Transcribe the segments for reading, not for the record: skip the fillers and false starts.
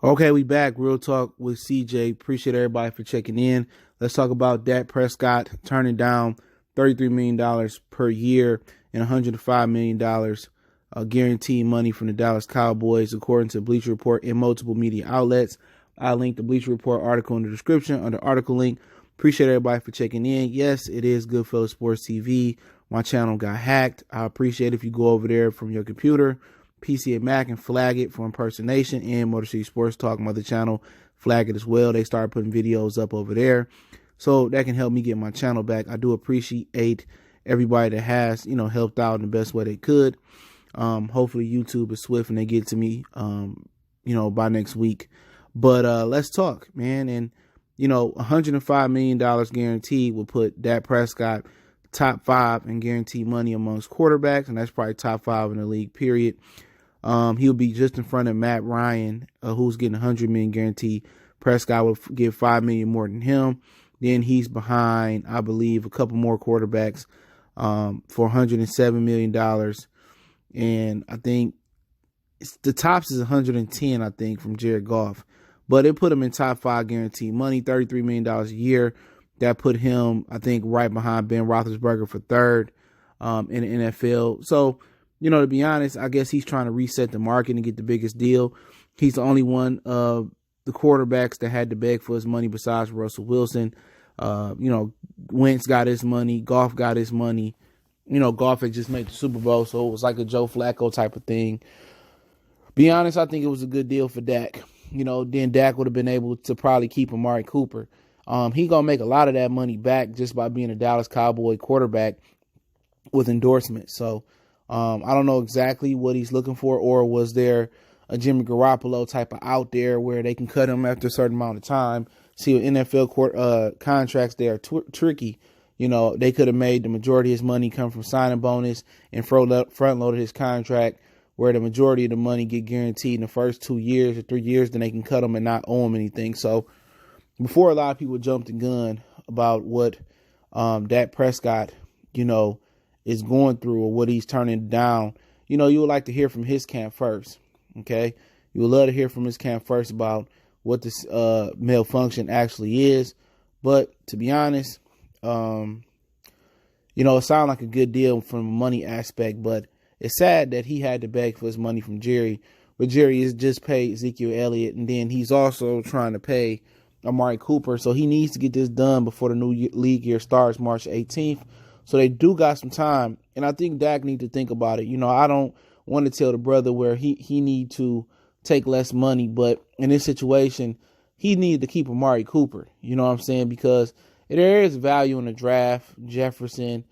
Okay, we back. Real talk with CJ. Appreciate everybody for checking in. Let's talk about Dak Prescott turning down $33 million per year and $105 million guaranteed money from the Dallas Cowboys, according to Bleacher Report and multiple media outlets. I linked the Bleacher Report article in the description under article link. Appreciate everybody for checking in. Yes, it is Goodfellas Sports TV. My channel got hacked. I appreciate if you go over there from your computer, PC and Mac, and flag it for impersonation, and Motor City Sports Talk, my other channel, flag it as well. They started putting videos up over there, so that can help me get my channel back. I do appreciate everybody that has, helped out in the best way they could. Hopefully YouTube is swift and they get to me, by next week. But let's talk, man. And $105 million guaranteed will put Dak Prescott top 5 in guaranteed money amongst quarterbacks, and that's probably top 5 in the league, period. He'll be just in front of Matt Ryan, who's getting $100 million guaranteed. Prescott will get $5 million more than him. Then he's behind, I believe, a couple more quarterbacks for $107 million. And I think the tops is $110, I think, from Jared Goff. But it put him in top 5 guaranteed money, $33 million a year. That put him, I think, right behind Ben Roethlisberger for third in the NFL. So, to be honest, I guess he's trying to reset the market and get the biggest deal. He's the only one of the quarterbacks that had to beg for his money besides Russell Wilson. Wentz got his money. Goff got his money. Goff had just made the Super Bowl, so it was like a Joe Flacco type of thing. Be honest, I think it was a good deal for Dak. Then Dak would have been able to probably keep Amari Cooper. He going to make a lot of that money back just by being a Dallas Cowboy quarterback with endorsements. So, I don't know exactly what he's looking for, or was there a Jimmy Garoppolo type of out there where they can cut him after a certain amount of time? See, with NFL contracts, they are tricky. They could have made the majority of his money come from signing bonus and front-loaded his contract, where the majority of the money get guaranteed in the first 2 years or 3 years, then they can cut him and not owe him anything. So before a lot of people jumped the gun about what Dak Prescott, is going through or what he's turning down, you would like to hear from his camp first, okay? You would love to hear from his camp first about what this malfunction actually is. But to be honest, it sounded like a good deal from a money aspect, but it's sad that he had to beg for his money from Jerry. But Jerry has just paid Ezekiel Elliott, and then he's also trying to pay Amari Cooper. So he needs to get this done before the new league year starts March 18th. So they do got some time. And I think Dak need to think about it. I don't want to tell the brother where he need to take less money. But in this situation, he needed to keep Amari Cooper. You know what I'm saying? Because there is value in the draft. Jefferson,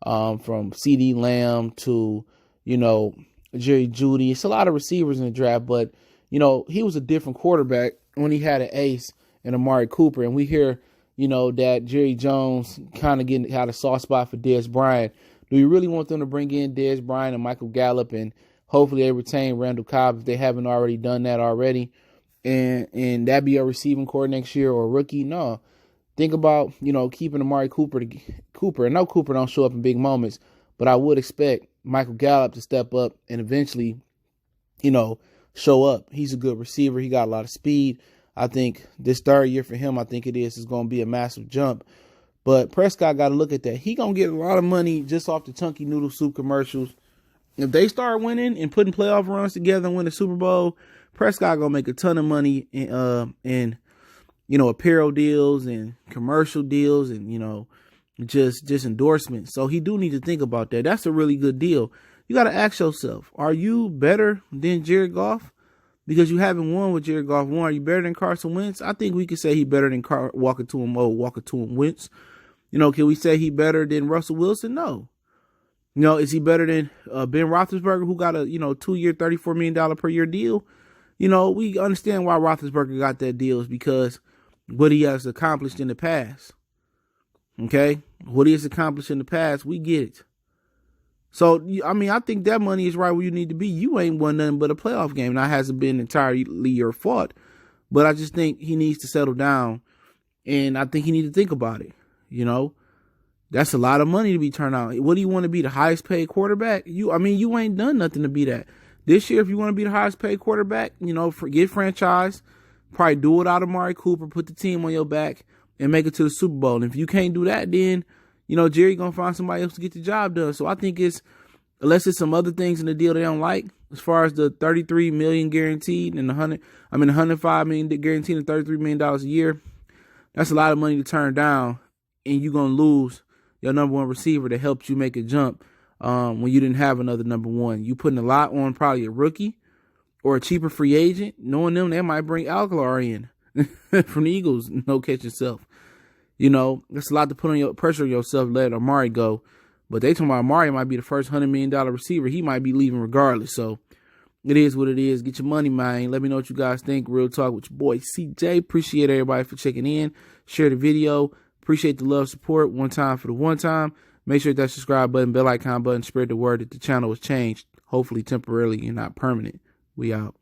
from CeeDee Lamb to, Jerry Jeudy. It's a lot of receivers in the draft, but, he was a different quarterback when he had an ace in Amari Cooper. And we hear, that Jerry Jones kind of had a soft spot for Dez Bryant. Do you really want them to bring in Dez Bryant and Michael Gallup, and hopefully they retain Randall Cobb if they haven't already done that already, and that be a receiving core next year or a rookie? No. Think about, keeping Amari Cooper. And no, Cooper don't show up in big moments, but I would expect Michael Gallup to step up and eventually, show up. He's a good receiver. He got a lot of speed. I think this third year for him, is going to be a massive jump. But Prescott got to look at that. He going to get a lot of money just off the Chunky Noodle Soup commercials. If they start winning and putting playoff runs together and win the Super Bowl, Prescott going to make a ton of money in apparel deals and commercial deals and, just endorsements. So he do need to think about that. That's a really good deal. You got to ask yourself, are you better than Jared Goff? Because you haven't won with Jared Goff. Are you better than Carson Wentz? I think we could say he better than Walker to him Wentz. Can we say he better than Russell Wilson? No. Is he better than Ben Roethlisberger, who got a 2-year, $34 million per year deal? We understand why Roethlisberger got that deal is because what he has accomplished in the past. Okay? What he has accomplished in the past, we get it. So, I think that money is right where you need to be. You ain't won nothing but a playoff game. Now, it hasn't been entirely your fault, but I just think he needs to settle down, and I think he needs to think about it. That's a lot of money to be turned out. What do you want to be, the highest paid quarterback? You ain't done nothing to be that. This year, if you want to be the highest paid quarterback, get franchised. probably do without Amari Cooper, put the team on your back, and make it to the Super Bowl. And if you can't do that, then, Jerry going to find somebody else to get the job done. So I think unless there's some other things in the deal they don't like, as far as the $33 million guaranteed and $105 million guaranteed and $33 million a year, that's a lot of money to turn down, and you're going to lose your number one receiver that helped you make a jump when you didn't have another number one. You putting a lot on probably a rookie or a cheaper free agent, knowing them they might bring Alcala in from the Eagles, no catch yourself. That's a lot to put on your pressure on yourself, let Amari go. But they talking about Amari might be the first $100 million receiver. He might be leaving regardless. So it is what it is. Get your money, man. Let me know what you guys think. Real talk with your boy CJ. Appreciate everybody for checking in. Share the video. Appreciate the love, support. One time for the one time. Make sure that subscribe button, bell icon button. Spread the word that the channel has changed. Hopefully temporarily and not permanent. We out.